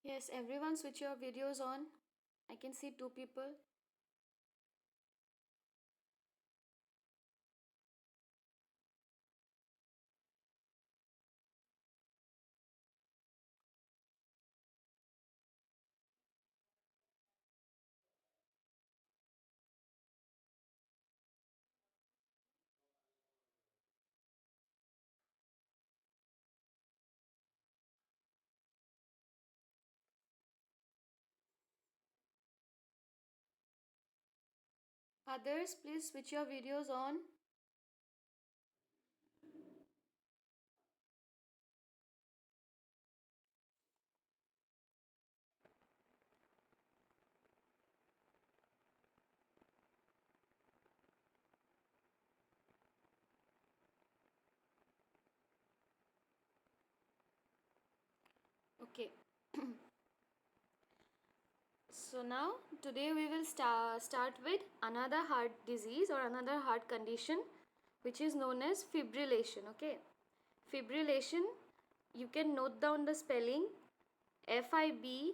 Yes, everyone switch your videos on. I can see two people. Others, please switch your videos on. Okay. So now today we will start with another heart disease or another heart condition which is known as fibrillation. Okay. Fibrillation, you can note down the spelling Fibrillation.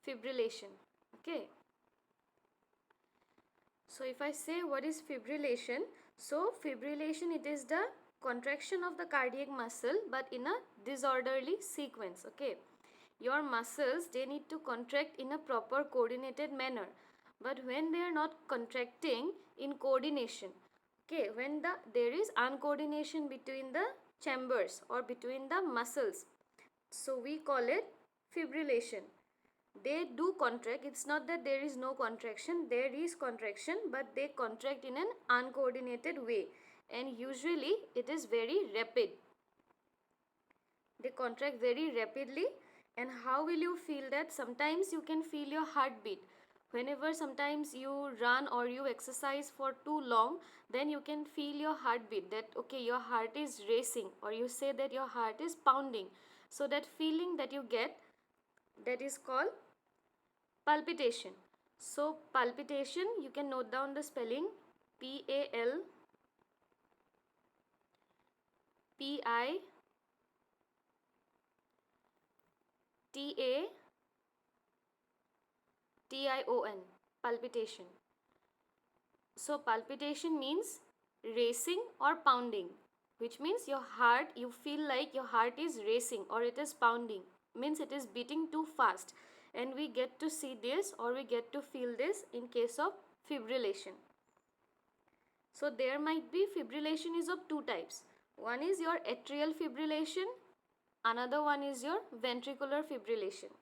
Fibrillation. Okay. So if I say what is fibrillation, so fibrillation, it is the contraction of the cardiac muscle but in a disorderly sequence. Okay, your muscles, they need to contract in a proper coordinated manner, but when they are not contracting in coordination, okay, when there is uncoordination between the chambers or between the muscles, so we call it fibrillation. They do contract. It's not that there is no contraction, there is contraction, but they contract in an uncoordinated way, and usually it is very rapid. They contract very rapidly. And how will you feel that? Sometimes you can feel your heartbeat whenever sometimes you run or you exercise for too long, then you can feel your heartbeat, that okay, your heart is racing, or you say that your heart is pounding. So that feeling that you get, that is called palpitation. So palpitation, you can note down the spelling Palpitation. Palpitation. So palpitation means racing or pounding, which means your heart, you feel like your heart is racing or it is pounding, means it is beating too fast. And we get to see this or we get to feel this in case of fibrillation. So there might be fibrillation is of two types. One is your atrial fibrillation, another one is your ventricular fibrillation.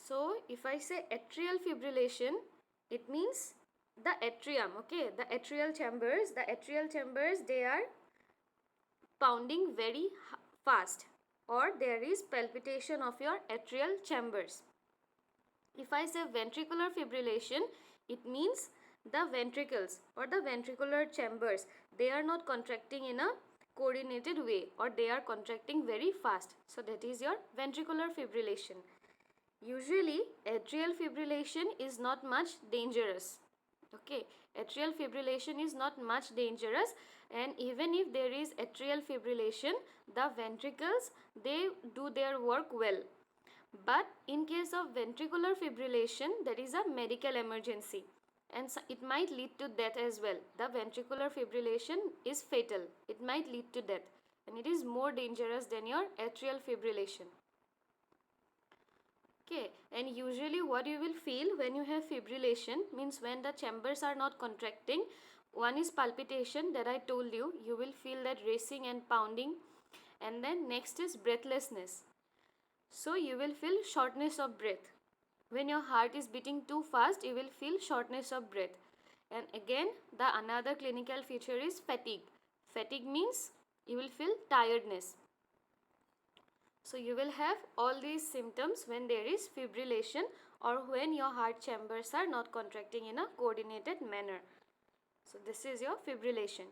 So if I say atrial fibrillation, it means the atrium, okay, the atrial chambers, they are pounding very fast, or there is palpitation of your atrial chambers. If I say ventricular fibrillation, it means the ventricles or the ventricular chambers, they are not contracting in a coordinated way, or they are contracting very fast. So that is your ventricular fibrillation. Usually atrial fibrillation is not much dangerous. Okay, atrial fibrillation is not much dangerous, and even if there is atrial fibrillation, the ventricles, they do their work well. But in case of ventricular fibrillation, that is a medical emergency, and so it might lead to death as well. The ventricular fibrillation is fatal. It might lead to death, and it is more dangerous than your atrial fibrillation. Okay, and usually what you will feel when you have fibrillation means when the chambers are not contracting. One is palpitation that I told you. You will feel that racing and pounding, and then next is breathlessness. So you will feel shortness of breath. When your heart is beating too fast, you will feel shortness of breath. And again, the another clinical feature is fatigue. Fatigue means you will feel tiredness. So you will have all these symptoms when there is fibrillation, or when your heart chambers are not contracting in a coordinated manner. So this is your fibrillation.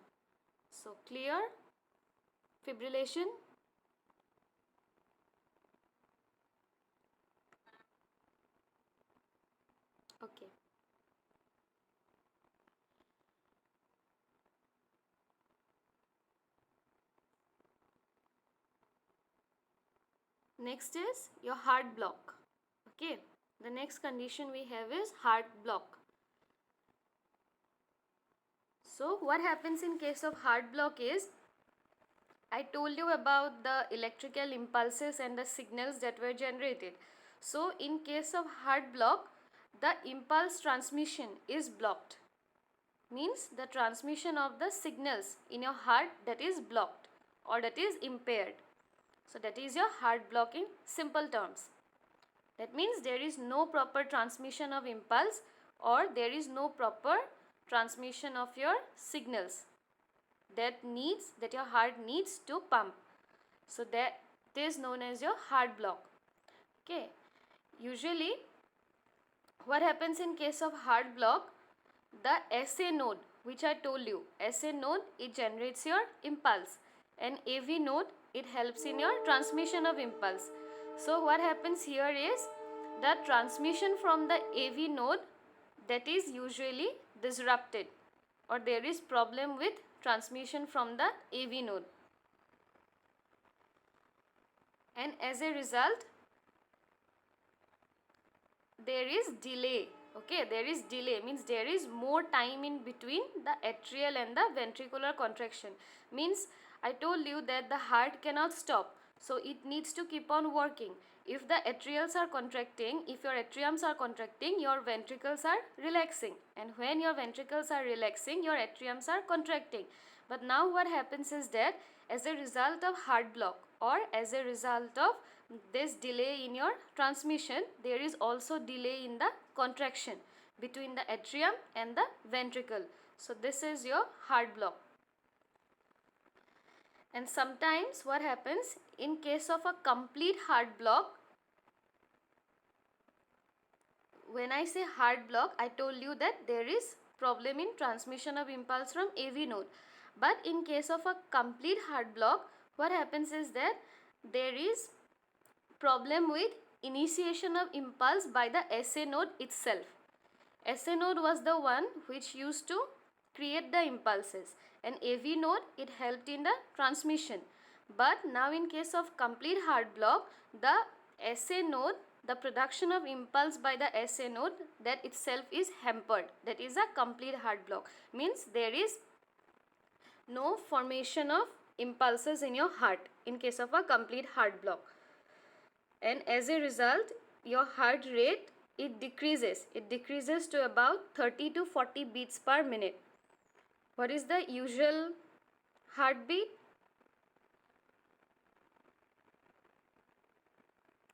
So clear? Fibrillation. Okay. Next is your heart block. Okay, the next condition we have is heart block. So what happens in case of heart block is, I told you about the electrical impulses and the signals that were generated. So in case of heart block, the impulse transmission is blocked. Means the transmission of the signals in your heart, that is blocked or that is impaired. So that is your heart block in simple terms. That means there is no proper transmission of impulse, or there is no proper transmission of your signals that your heart needs to pump. So that is known as your heart block. Okay. Usually what happens in case of heart block, the SA node, which I told you, SA node, it generates your impulse, and AV node, it helps in your transmission of impulse. So what happens here is, the transmission from the AV node, that is usually disrupted, or there is problem with transmission from the AV node, and as a result there is delay. Okay, there is delay, means there is more time in between the atrial and the ventricular contraction. Means I told you that the heart cannot stop, so it needs to keep on working. If the atrials are contracting, if your atriums are contracting, your ventricles are relaxing, and when your ventricles are relaxing, your atriums are contracting. But now what happens is that, as a result of heart block, or as a result of this delay in your transmission, there is also delay in the contraction between the atrium and the ventricle. So this is your heart block. And sometimes what happens in case of a complete heart block, when I say heart block, I told you that there is problem in transmission of impulse from AV node. But in case of a complete heart block, what happens is that there is problem with initiation of impulse by the SA node itself. SA node was the one which used to create the impulses, and AV node, it helped in the transmission. But now in case of complete heart block, the SA node, the production of impulse by the SA node, that itself is hampered. That is a complete heart block. Means there is no formation of impulses in your heart in case of a complete heart block, and as a result your heart rate, it decreases to about 30 to 40 beats per minute. What is the usual heartbeat?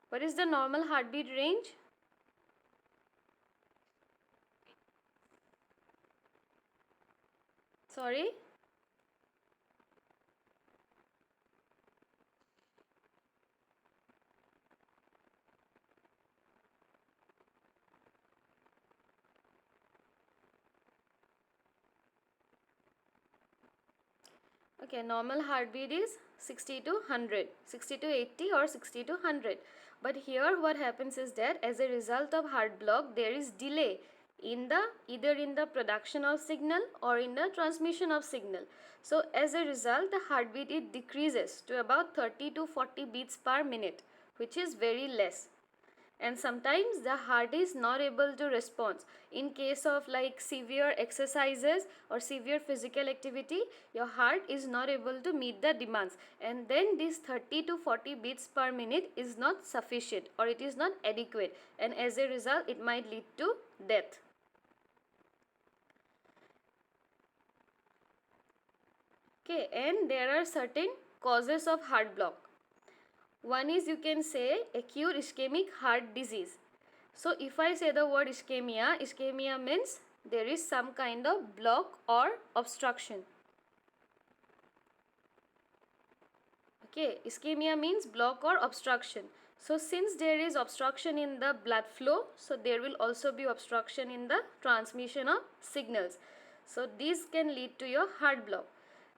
What is the normal heartbeat range? Sorry? Okay, normal heartbeat is 60 to 100, 60 to 80 or 60 to 100. But here what happens is that, as a result of heart block, there is delay in the either in the production of signal or in the transmission of signal. So as a result, the heartbeat, it decreases to about 30 to 40 beats per minute, which is very less. And sometimes the heart is not able to respond. In case of like severe exercises or severe physical activity, your heart is not able to meet the demands, and then this 30 to 40 beats per minute is not sufficient, or it is not adequate, and as a result it might lead to death. Okay, and there are certain causes of heart block. One is, you can say, acute ischemic heart disease. So if I say the word ischemia, ischemia means there is some kind of block or obstruction. Okay, ischemia means block or obstruction. So since there is obstruction in the blood flow, so there will also be obstruction in the transmission of signals. So these can lead to your heart block.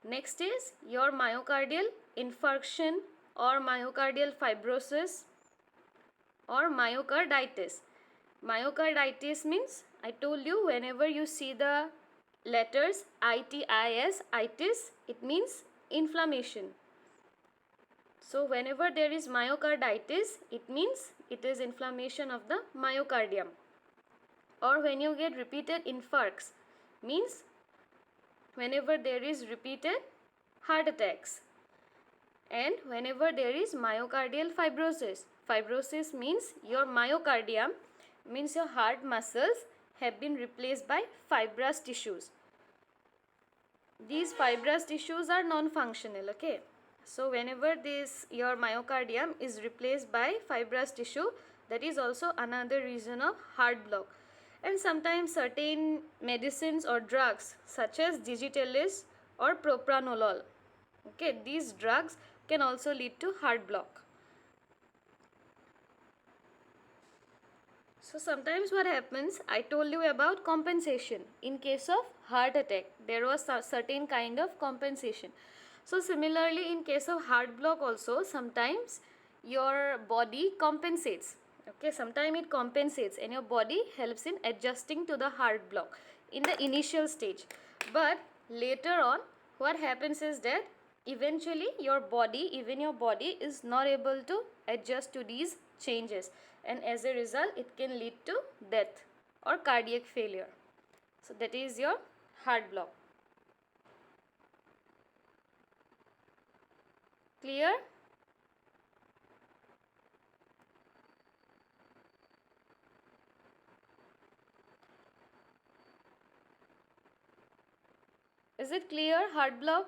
Next is your myocardial infarction or myocardial fibrosis or myocarditis. Myocarditis means, I told you, whenever you see the letters itis, itis, it means inflammation. So whenever there is myocarditis, it means it is inflammation of the myocardium. Or when you get repeated infarcts, means whenever there is repeated heart attacks. And whenever there is myocardial fibrosis, fibrosis means your myocardium, means your heart muscles have been replaced by fibrous tissues. These fibrous tissues are non-functional, okay? So whenever this your myocardium is replaced by fibrous tissue, that is also another reason of heart block. And sometimes certain medicines or drugs such as digitalis or propranolol, okay, these drugs can also lead to heart block. So sometimes what happens, I told you about compensation. In case of heart attack, there was a certain kind of compensation. So similarly, in case of heart block also, sometimes your body compensates. Okay, sometimes it compensates and your body helps in adjusting to the heart block in the initial stage. But later on, what happens is that eventually your body, even your body is not able to adjust to these changes, and as a result it can lead to death or cardiac failure. So that is your heart block. Clear? Is it clear, heart block?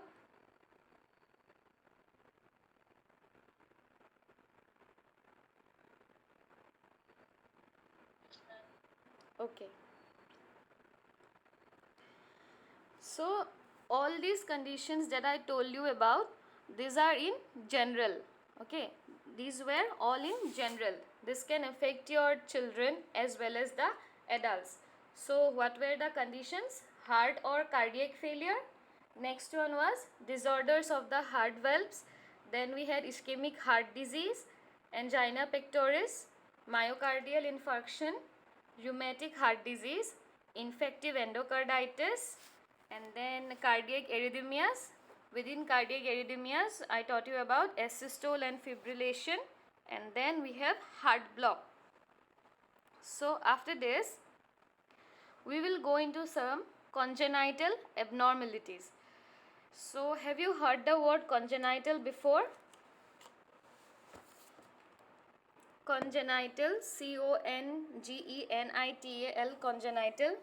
Okay. So all these conditions that I told you about, these are in general. Okay, these were all in general. This can affect your children as well as the adults. So what were the conditions? Heart or cardiac failure. Next one was disorders of the heart valves. Then we had ischemic heart disease, angina pectoris, myocardial infarction, rheumatic heart disease, infective endocarditis, and then cardiac arrhythmias. Within cardiac arrhythmias, I taught you about asystole and fibrillation, and then we have heart block. So after this, we will go into some congenital abnormalities. So have you heard the word congenital before? Congenital, congenital, congenital.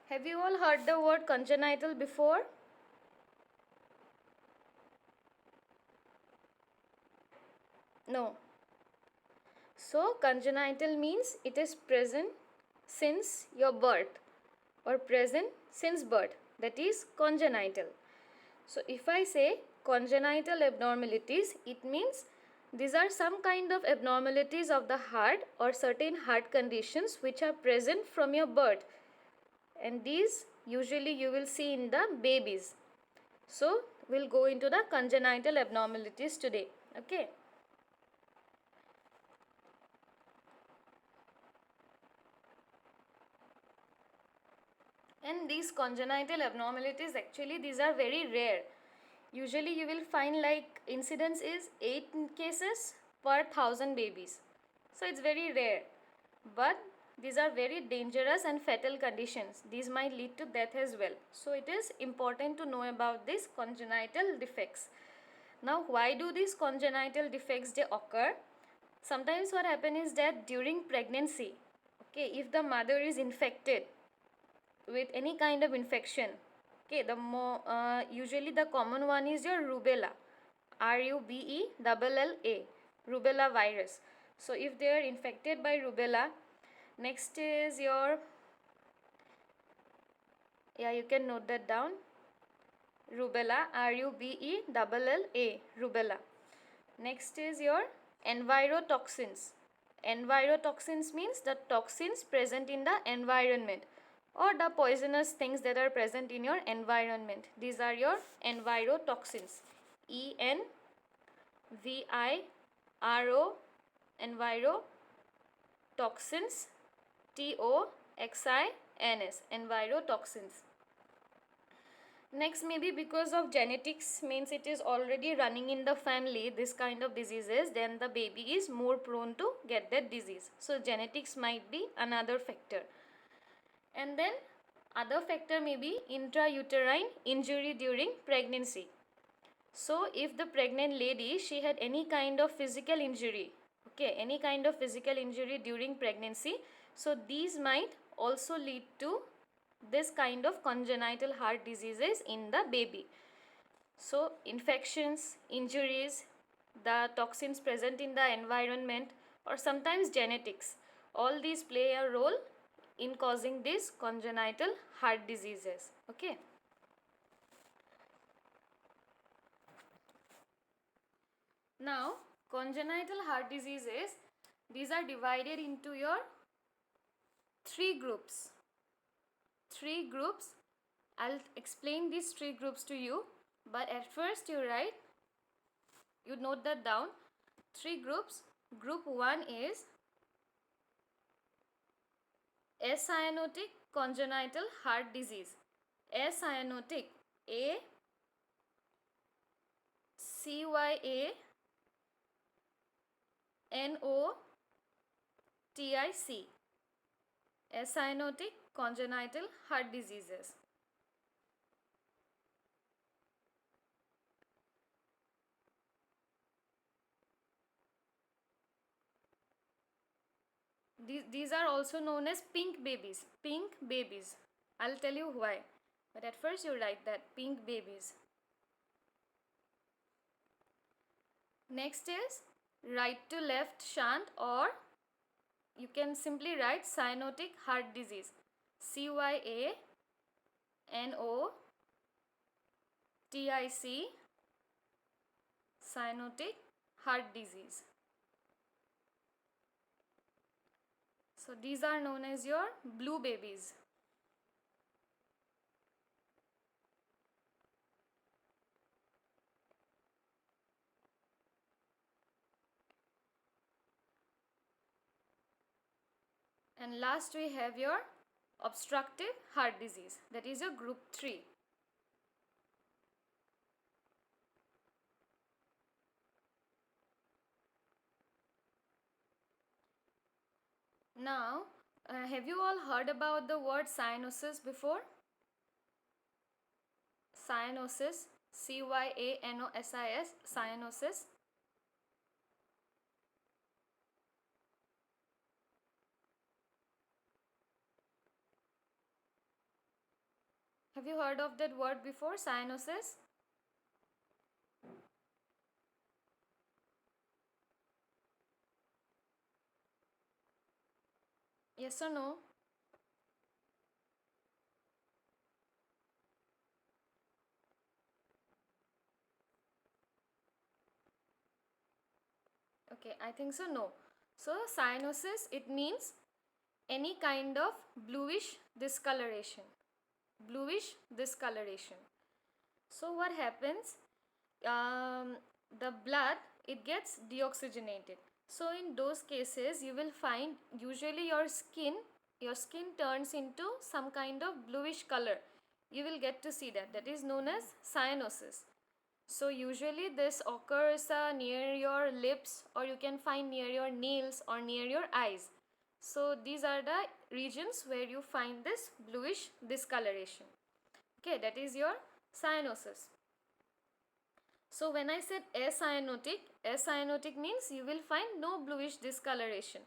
Have you all heard the word congenital before? No. So congenital means it is present since your birth or present since birth. That is congenital. So if I say congenital abnormalities, it means these are some kind of abnormalities of the heart or certain heart conditions which are present from your birth, and these usually you will see in the babies. So we'll go into the congenital abnormalities today. Okay. And these congenital abnormalities, actually these are very rare. Usually you will find like incidence is 8 cases per 1000 babies. So it's very rare. But these are very dangerous and fatal conditions. These might lead to death as well. So it is important to know about these congenital defects. Now why do these congenital defects they occur? Sometimes what happens is that during pregnancy, okay, if the mother is infected with any kind of infection, okay, usually the common one is your rubella, RUBELLA, rubella virus. So if they are infected by rubella, next is your, yeah, you can note that down, rubella, RUBELLA, rubella. Next is your envirotoxins. Envirotoxins means the toxins present in the environment or the poisonous things that are present in your environment. These are your envirotoxins. ENVIRO, envirotoxins, TOXINS, envirotoxins. Next, maybe because of genetics, means it is already running in the family, this kind of diseases, then the baby is more prone to get that disease. So genetics might be another factor. And then other factor may be intrauterine injury during pregnancy. So if the pregnant lady, she had any kind of physical injury, okay, any kind of physical injury during pregnancy, so these might also lead to this kind of congenital heart diseases in the baby. So infections, injuries, the toxins present in the environment, or sometimes genetics, all these play a role in causing these congenital heart diseases. Okay. Now, congenital heart diseases, these are divided into your three groups. Three groups. I'll explain these three groups to you, but at first you note that down. Three groups. Group 1 is acyanotic congenital heart disease. Acyanotic, A C Y A N O T I C. Acyanotic congenital heart diseases. These are also known as pink babies. Pink babies. I'll tell you why. But at first you write that pink babies. Next is right to left shunt, or you can simply write cyanotic heart disease. CYANOTIC cyanotic heart disease. So these are known as your blue babies. And last we have your obstructive heart disease, that is your group 3. Now, have you all heard about the word cyanosis before? Cyanosis, CYANOSIS, cyanosis. Have you heard of that word before, cyanosis? Yes or no? Okay, I think so, no. So cyanosis, it means any kind of bluish discoloration. Bluish discoloration. So what happens? The blood, it gets deoxygenated. So in those cases you will find usually your skin turns into some kind of bluish color. You will get to see that. That is known as cyanosis. So usually this occurs near your lips, or you can find near your nails or near your eyes. So these are the regions where you find this bluish discoloration. Okay, that is your cyanosis. So when I said acyanotic means you will find no bluish discoloration.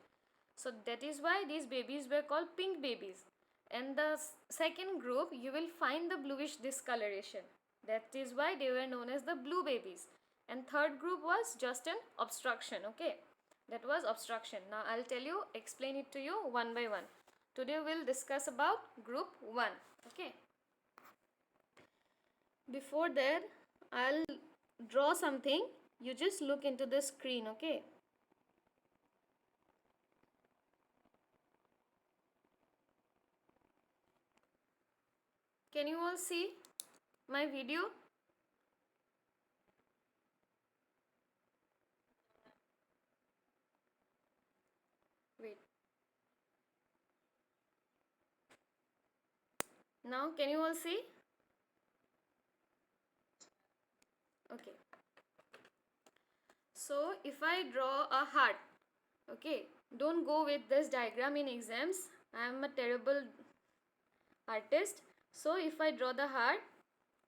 So that is why these babies were called pink babies. And the second group, you will find the bluish discoloration. That is why they were known as the blue babies. And third group was just an obstruction. Okay, that was obstruction. Now I'll explain it to you one by one. Today we'll discuss about group 1. Okay. Before that, I'll draw something. You just look into the screen. Okay. Can you all see my video? Wait. Now can you all see? Okay. So if I draw a heart, okay, don't go with this diagram in exams. I am a terrible artist. So if I draw the heart,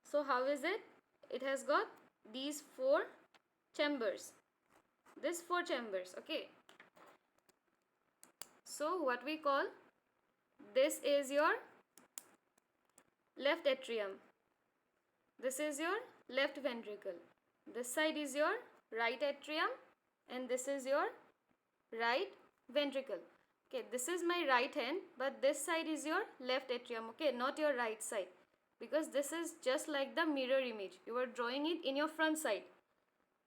so how is it? It has got these four chambers. This four chambers, okay. So what we call, this is your left atrium. This is your left ventricle. This side is your right atrium and this is your right ventricle. Okay, this is my right hand, but this side is your left atrium, okay, not your right side, because this is just like the mirror image. You are drawing it in your front side.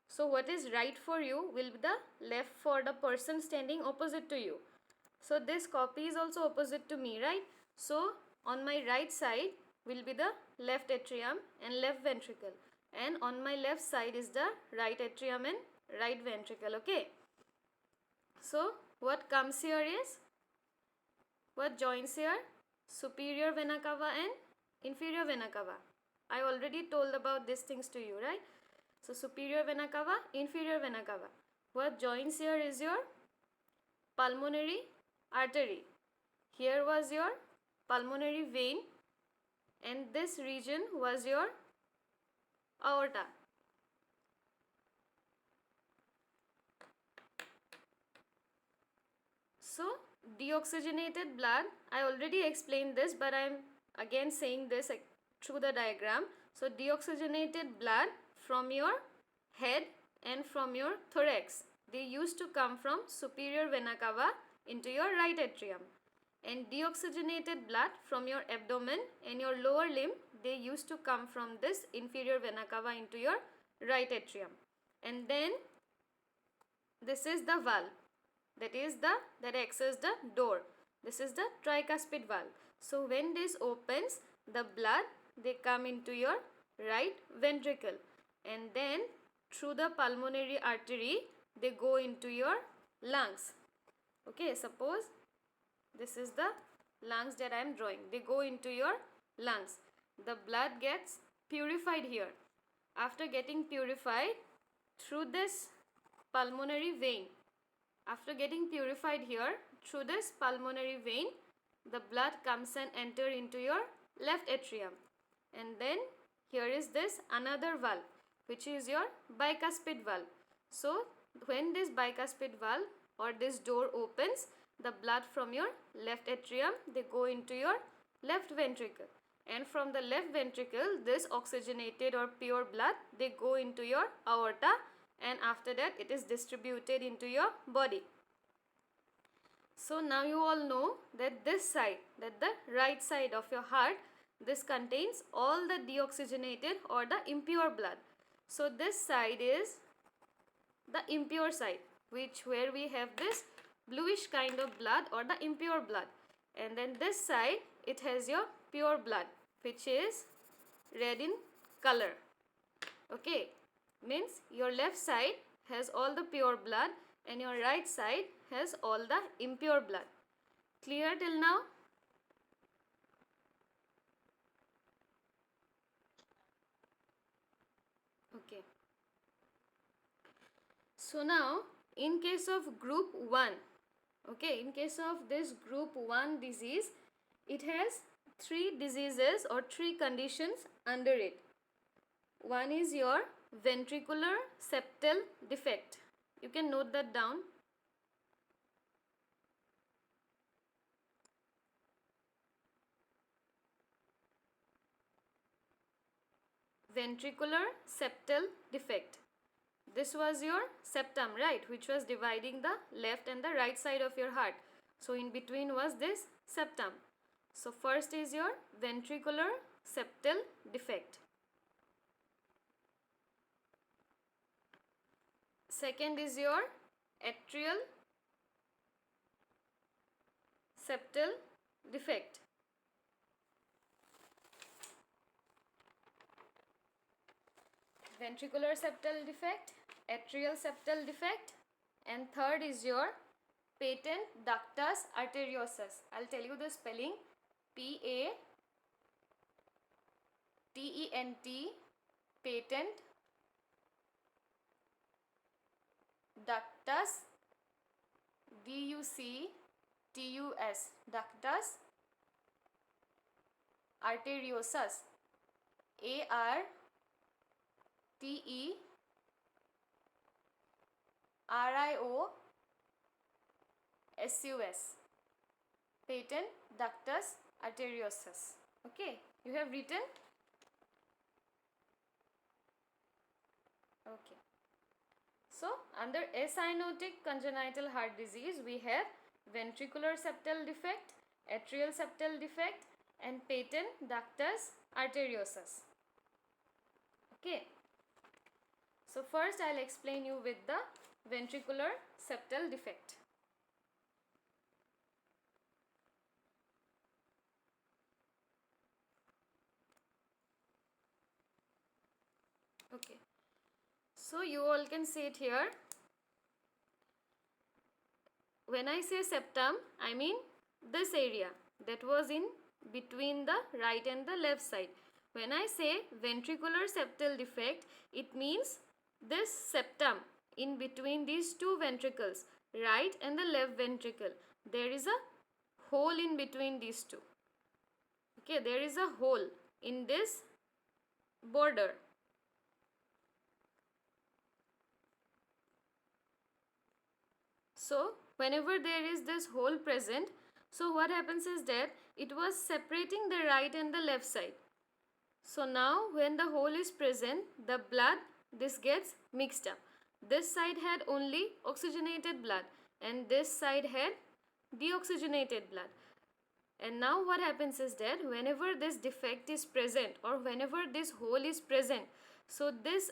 So what is right for you will be the left for the person standing opposite to you. So this copy is also opposite to me, right? So on my right side will be the left atrium and left ventricle, and on my left side is the right atrium and right ventricle, okay. So what comes here is, what joins here? Superior vena cava and inferior vena cava. I already told about these things to you, right? So superior vena cava, inferior vena cava. What joins here is your pulmonary artery. Here was your pulmonary vein and this region was your aorta. So deoxygenated blood, I already explained this, but I am again saying this through the diagram. So deoxygenated blood from your head and from your thorax, they used to come from superior vena cava into your right atrium, and deoxygenated blood from your abdomen and your lower limb, they used to come from this inferior vena cava into your right atrium. And then this is the valve, that acts as the door. This is the tricuspid valve. So when this opens, the blood, they come into your right ventricle, and then through the pulmonary artery they go into your lungs. Okay, suppose this is the lungs that I am drawing. They go into your lungs. The blood gets purified here. After getting purified through this pulmonary vein, after getting purified here through this pulmonary vein, the blood comes and enter into your left atrium, and then here is this another valve, which is your bicuspid valve. So when this bicuspid valve or this door opens, the blood from your left atrium, they go into your left ventricle, and from the left ventricle, this oxygenated or pure blood, they go into your aorta, and after that it is distributed into your body. So now you all know that this side, that the right side of your heart, this contains all the deoxygenated or the impure blood. So this side is the impure side, where we have this bluish kind of blood or the impure blood, and then this side it has your pure blood, which is red in color. Okay, means your left side has all the pure blood and your right side has all the impure blood. Clear till now? Okay. So now in case of group 1, okay, in case of this group 1 disease, it has 3 diseases or 3 conditions under it. One is your ventricular septal defect. You can note that down. Ventricular septal defect. This was your septum, right, which was dividing the left and the right side of your heart. So in between was this septum. So first is your ventricular septal defect. Second is your atrial septal defect. ventricular septal defect, atrial septal defect, and third is your patent ductus arteriosus. I'll tell you the spelling: P-A-T-E-N-T, patent ductus, D-U-C-T-U-S, ductus arteriosus, A-R-T-E-R-I-O-S-U-S, patent ductus arteriosus. Okay, you have written? Okay. So, under acyanotic congenital heart disease, we have ventricular septal defect, atrial septal defect, and patent ductus arteriosus. Okay. So, first I will explain you with the ventricular septal defect. Okay. So, you all can see it here. When I say septum, I mean this area that was in between the right and the left side. When I say ventricular septal defect, it means this septum in between these two ventricles, right and the left ventricle. There is a hole in between these two. Okay, there is a hole in this border. So, whenever there is this hole present, so what happens is that it was separating the right and the left side. So now when the hole is present, the blood, this gets mixed up. This side had only oxygenated blood and this side had deoxygenated blood. And now what happens is that whenever this defect is present or whenever this hole is present, so this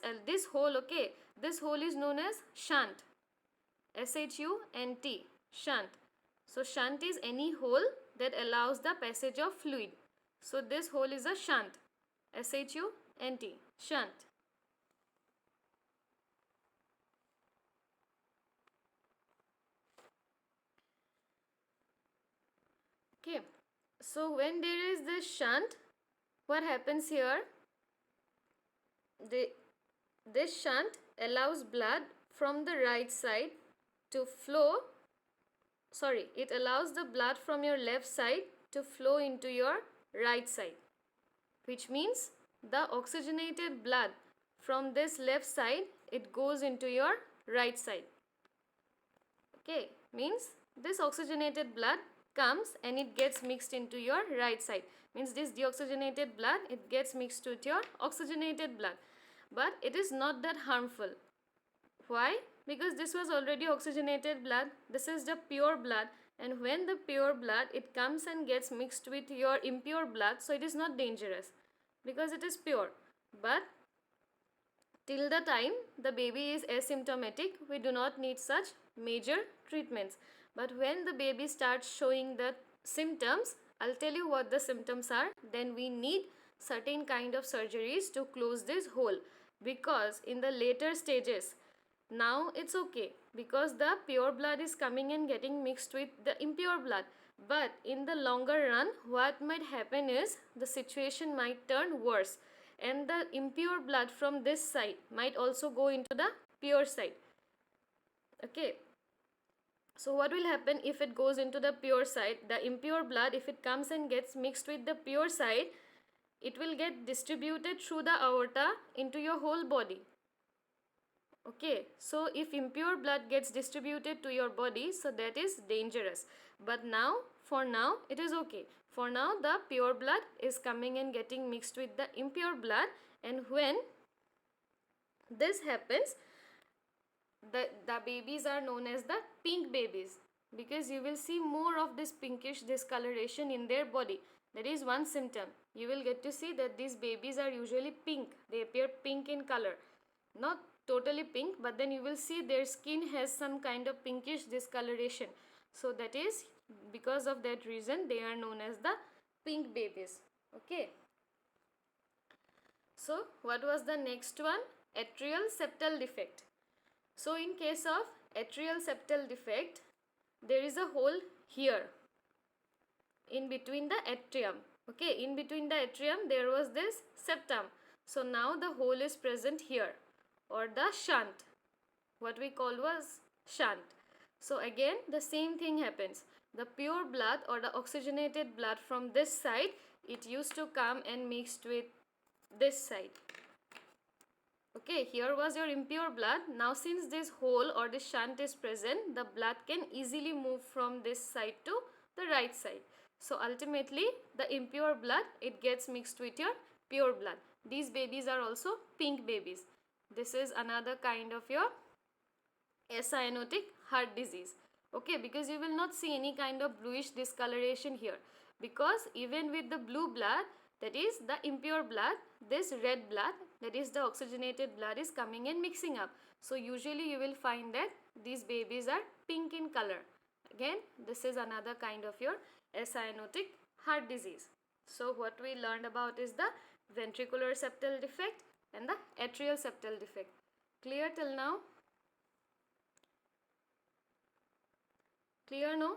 hole, okay, this hole is known as shunt. S-H-U-N-T, shunt. So shunt is any hole that allows the passage of fluid. So this hole is a shunt. S-H-U-N-T, shunt. Okay. So when there is this shunt, what happens here? This shunt allows blood from the right side to flow, it allows the blood from your left side to flow into your right side, which means the oxygenated blood from this left side, it goes into your right side. Okay, means this oxygenated blood comes and it gets mixed into your right side. Means this deoxygenated blood, it gets mixed with your oxygenated blood. But it is not that harmful. Why? Because this was already oxygenated blood. This is the pure blood. And when the pure blood, it comes and gets mixed with your impure blood, so it is not dangerous because it is pure. But till the time the baby is asymptomatic, we do not need such major treatments. But when the baby starts showing the symptoms, I'll tell you what the symptoms are, then we need certain kind of surgeries to close this hole, because in the later stages, now it's okay because the pure blood is coming and getting mixed with the impure blood. But in the longer run, what might happen is the situation might turn worse and the impure blood from this side might also go into the pure side. Okay. So what will happen if it goes into the pure side? The impure blood, if it comes and gets mixed with the pure side, it will get distributed through the aorta into your whole body. Okay, so if impure blood gets distributed to your body, so that is dangerous. But now, for now, it is okay. For now, the pure blood is coming and getting mixed with the impure blood, and when this happens, the babies are known as the pink babies, because you will see more of this pinkish discoloration in their body. That is one symptom. You will get to see that these babies are usually pink. They appear pink in color. Not totally pink, but then you will see their skin has some kind of pinkish discoloration. So that is because of that reason they are known as the pink babies. Okay. So what was the next one? atrial septal defect. So in case of atrial septal defect, there is a hole here in between the atrium. Okay, in between the atrium there was this septum. So now the hole is present here, or the shunt, what we call was shunt. So again the same thing happens. The pure blood or the oxygenated blood from this side, it used to come and mixed with this side. Okay, here was your impure blood. Now since this hole or this shunt is present, the blood can easily move from this side to the right side. So ultimately the impure blood, it gets mixed with your pure blood. These babies are also pink babies. This is another kind of your cyanotic heart disease. Okay, because you will not see any kind of bluish discoloration here, because even with the blue blood, that is the impure blood, this red blood, that is the oxygenated blood, is coming and mixing up. So usually you will find that these babies are pink in color. Again, this is another kind of your cyanotic heart disease. So what we learned about is the ventricular septal defect and the atrial septal defect. Clear till now? Clear, no?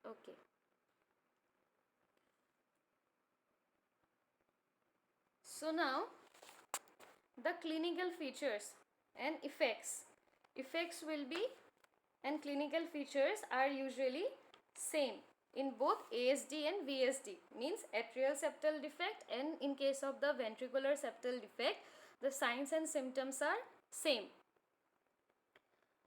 Okay. So now the clinical features and effects. Effects will be, and clinical features are usually same in both ASD and VSD, means atrial septal defect, and in case of the ventricular septal defect, the signs and symptoms are same.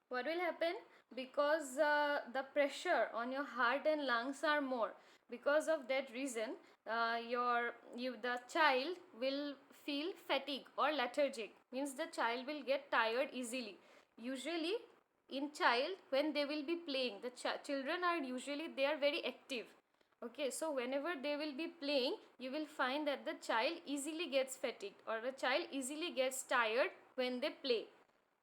What will happen? Because the pressure on your heart and lungs are more, because of that reason the child will feel fatigue or lethargic, means the child will get tired easily. Usually in child, when they will be playing, the children are usually, they are very active. Okay, so whenever they will be playing, you will find that the child easily gets fatigued, or the child easily gets tired when they play.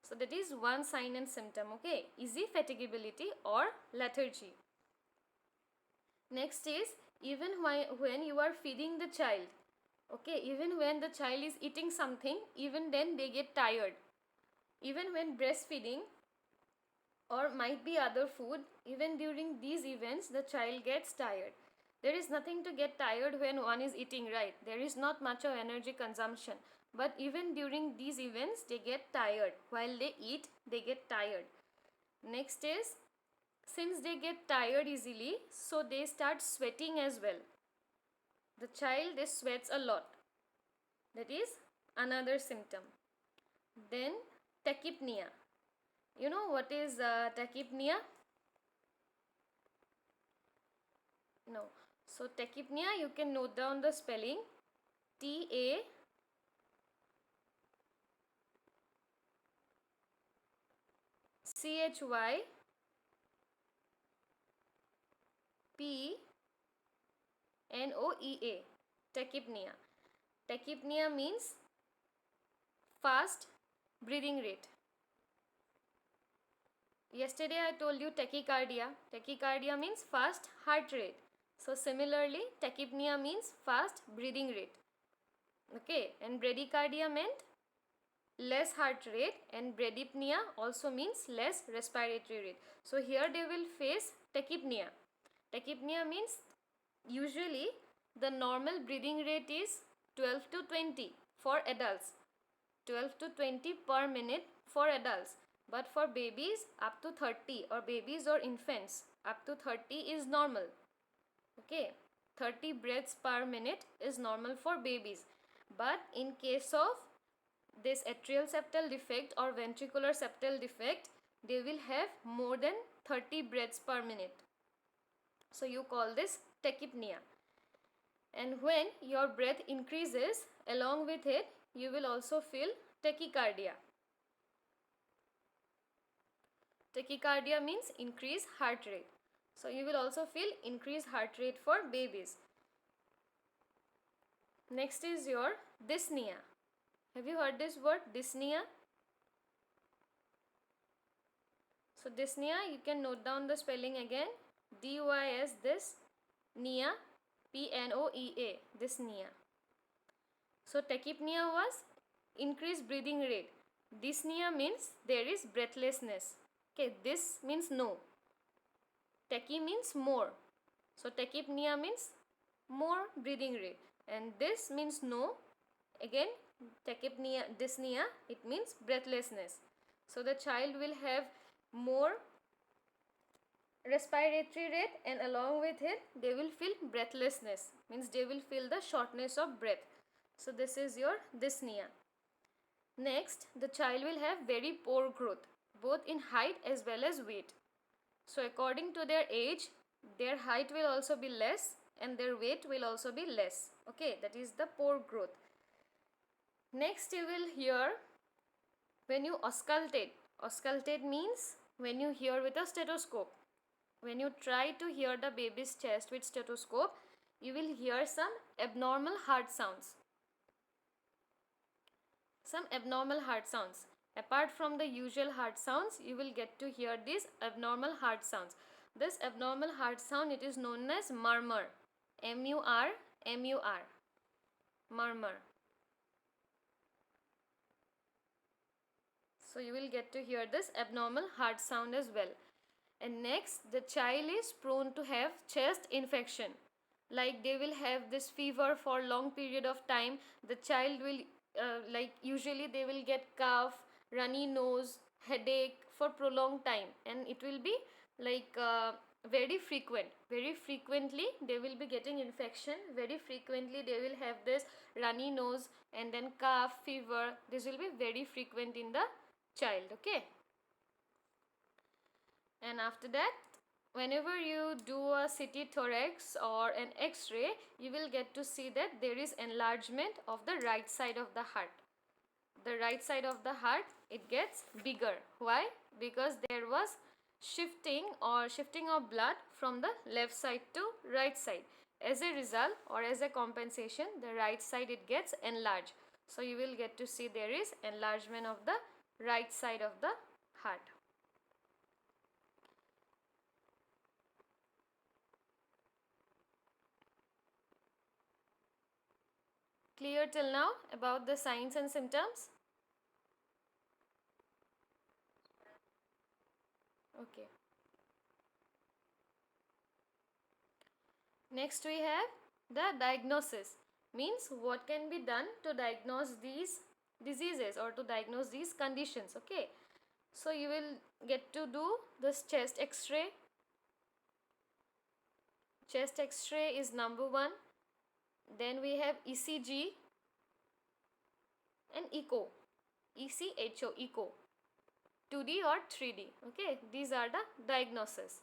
So that is one sign and symptom. Okay, easy fatigability or lethargy. Next is, even when you are feeding the child, okay, even when the child is eating something, even then they get tired. Even when breastfeeding, or might be other food, even during these events the child gets tired. There is nothing to get tired when one is eating, right? There is not much of energy consumption, but even during these events they get tired. While they eat, they get tired. Next is, since they get tired easily, so they start sweating as well. The child sweats a lot. That is another symptom. Then tachypnea. You know what is tachypnea? No. So tachypnea, you can note down the spelling. TACHYPNEA. Tachypnea. Tachypnea means fast breathing rate. Yesterday I told you tachycardia. Tachycardia means fast heart rate. So similarly, tachypnea means fast breathing rate. Okay, and bradycardia meant less heart rate, and bradypnea also means less respiratory rate. So here they will face tachypnea. Tachypnea means usually the normal breathing rate is 12 to 20 for adults. 12 to 20 per minute for adults. But for babies up to 30, or babies or infants up to 30 is normal. Okay, 30 breaths per minute is normal for babies. But in case of this atrial septal defect or ventricular septal defect, they will have more than 30 breaths per minute. So you call this tachypnea. And when your breath increases, along with it, you will also feel tachycardia. Tachycardia means increased heart rate. So you will also feel increased heart rate for babies. Next is your dyspnea. Have you heard this word, dyspnea? So dyspnea, you can note down the spelling again. DYS this, NEA, PNOEA, dyspnea. So tachypnea was increased breathing rate. Dyspnea means there is breathlessness. Okay, this means no. Tachy means more. So tachypnea means more breathing rate, and this means no. Again, tachypnea, dyspnea, it means breathlessness. So the child will have more respiratory rate, and along with it they will feel breathlessness, means they will feel the shortness of breath. So this is your dyspnea. Next, the child will have very poor growth, both in height as well as weight. So according to their age, their height will also be less and their weight will also be less. Okay, that is the poor growth. Next, you will hear when you auscultate. Auscultate means when you hear with a stethoscope. When you try to hear the baby's chest with stethoscope, you will hear some abnormal heart sounds. Some abnormal heart sounds. Apart from the usual heart sounds, you will get to hear these abnormal heart sounds. This abnormal heart sound, it is known as murmur. M-U-R, M-U-R. Murmur. So you will get to hear this abnormal heart sound as well. And next, the child is prone to have chest infection. Like they will have this fever for long period of time. The child will like usually they will get cough, runny nose, headache for prolonged time, and it will be like very frequent. Very frequently they will be getting infection. Very frequently they will have this runny nose and then cough, fever. This will be very frequent in the child. Okay. And after that, whenever you do a CT thorax or an X-ray, you will get to see that there is enlargement of the right side of the heart. The right side of the heart, it gets bigger. Why? Because there was shifting of blood from the left side to right side. As a result or as a compensation, the right side it gets enlarged. So you will get to see there is enlargement of the right side of the heart. Clear till now about the signs and symptoms? Okay. Next we have the diagnosis. Means what can be done to diagnose these diseases or to diagnose these conditions. Okay. So you will get to do this chest x-ray. Chest x-ray is number one. Then we have ECG and echo. ECHO, echo. 2D or 3D. Okay. These are the diagnoses.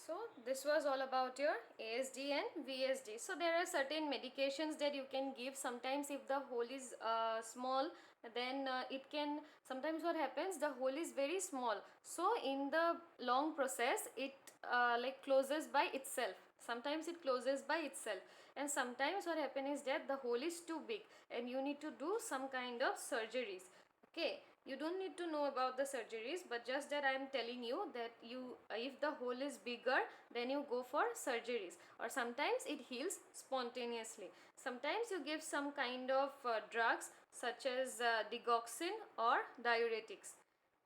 So this was all about your ASD and VSD. So there are certain medications that you can give. Sometimes if the hole is small, then it can, sometimes what happens, the hole is very small. So in the long process, it like closes by itself. Sometimes it closes by itself. And sometimes what happens is that the hole is too big and you need to do some kind of surgeries. Okay, you don't need to know about the surgeries, but just that I am telling you that you, if the hole is bigger, then you go for surgeries. Or sometimes it heals spontaneously. Sometimes you give some kind of drugs such as digoxin or diuretics.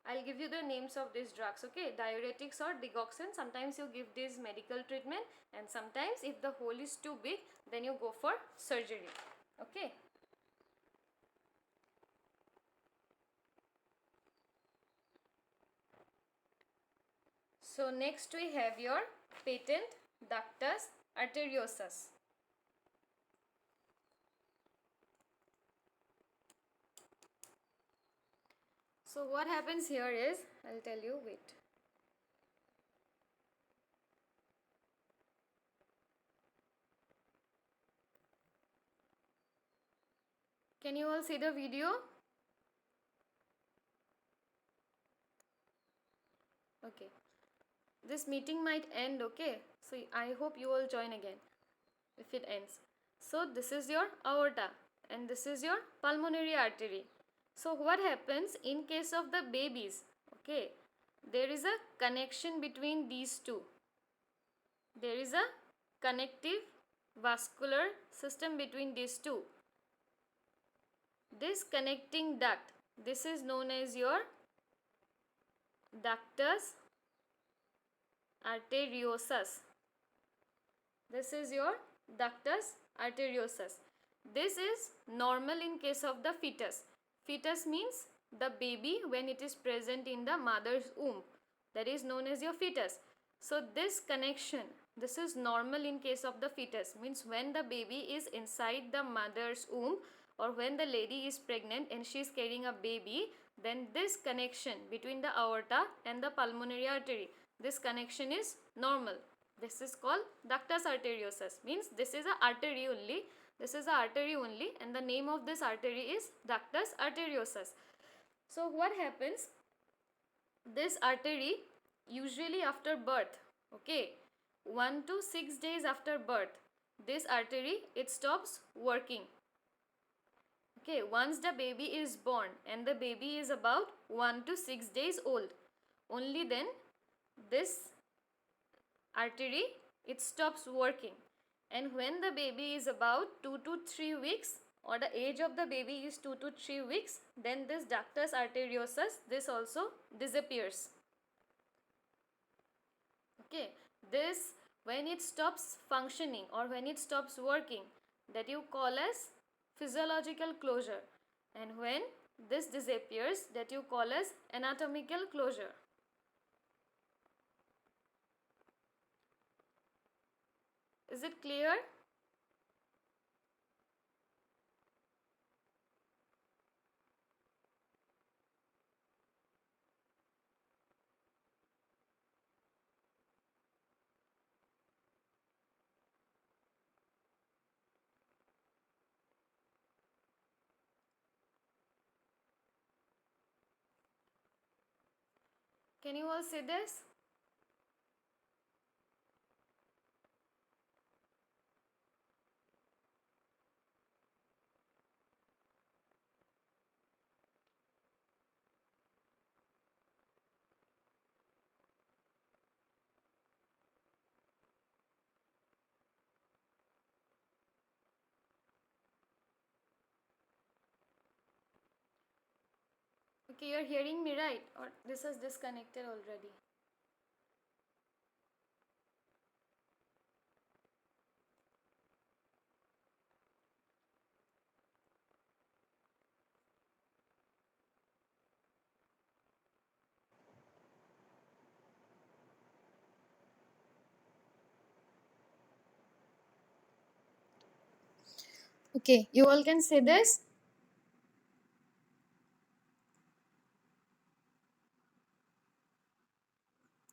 I'll give you the names of these drugs. Okay, diuretics or digoxin, sometimes you give this medical treatment, and sometimes if the hole is too big, then you go for surgery. Okay. So next we have your patent ductus arteriosus. So what happens here is, I'll tell you, wait. Can you all see the video? Okay. This meeting might end, okay? So I hope you all join again. if it ends. So this is your aorta and this is your pulmonary artery. So what happens in case of the babies? Okay, there is a connection between these two. There is a connective vascular system between these two. This connecting duct, this is known as your ductus arteriosus. This is your ductus arteriosus. This is normal in case of the fetus. Fetus means the baby when it is present in the mother's womb. That is known as your fetus. So this connection, this is normal in case of the fetus. Means when the baby is inside the mother's womb, or when the lady is pregnant and she is carrying a baby, then this connection between the aorta and the pulmonary artery, this connection is normal. This is called ductus arteriosus. Means this is a artery only. This is a artery only, and the name of this artery is ductus arteriosus. So what happens? This artery usually after birth, okay, 1 to 6 days after birth, this artery it stops working. Okay, once the baby is born and the baby is about 1 to 6 days old, only then this artery it stops working. And when the baby is about 2 to 3 weeks, or the age of the baby is 2 to 3 weeks, then this ductus arteriosus this also disappears. Okay, this when it stops functioning or when it stops working, that you call as physiological closure, and when this disappears, that you call as anatomical closure. Is it clear? Can you all see this? Okay, you're hearing me right, or this is disconnected already? Okay, you all can say this.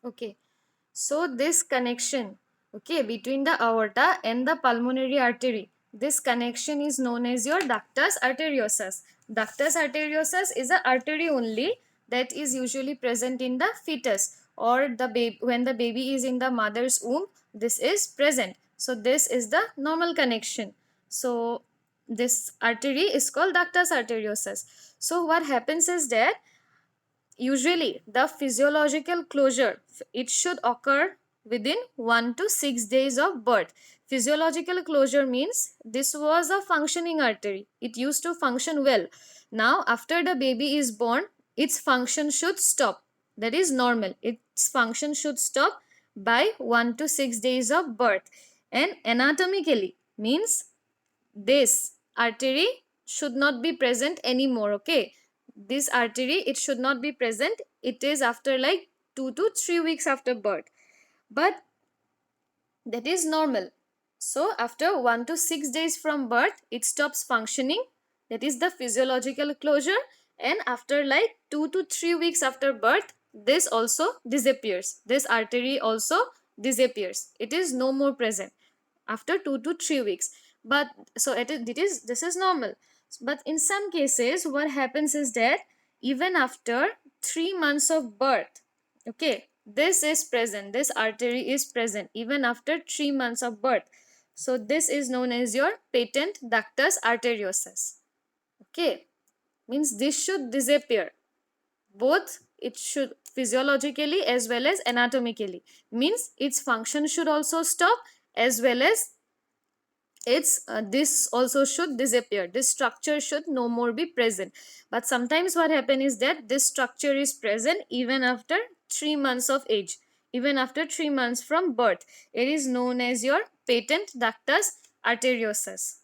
Okay, so this connection, okay, between the aorta and the pulmonary artery, this connection is known as your ductus arteriosus. Ductus arteriosus is an artery only that is usually present in the fetus, or the baby when the baby is in the mother's womb. This is present. So this is the normal connection. So this artery is called ductus arteriosus. So what happens is that usually the physiological closure it should occur within 1 to 6 days of birth. Physiological closure means this was a functioning artery. It used to function well. Now after the baby is born, its function should stop. That is normal. Its function should stop by 1 to 6 days of birth. And anatomically means this artery should not be present anymore. Okay, this artery it should not be present. It is after like 2 to 3 weeks after birth, but that is normal. So after 1 to 6 days from birth it stops functioning. That is the physiological closure. And after like 2 to 3 weeks after birth, this also disappears. This artery also disappears. It is no more present after 2 to 3 weeks. But so this is normal. But in some cases what happens is that even after 3 months of birth, okay, this is present, this artery is present even after 3 months of birth. So this is known as your patent ductus arteriosus. Okay, means this should disappear. Both it should physiologically as well as anatomically. Means its function should also stop, as well as it's this also should disappear. This structure should no more be present. But sometimes what happen is that this structure is present even after 3 months of age, even after 3 months from birth. It is known as your patent ductus arteriosus.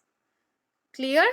Clear?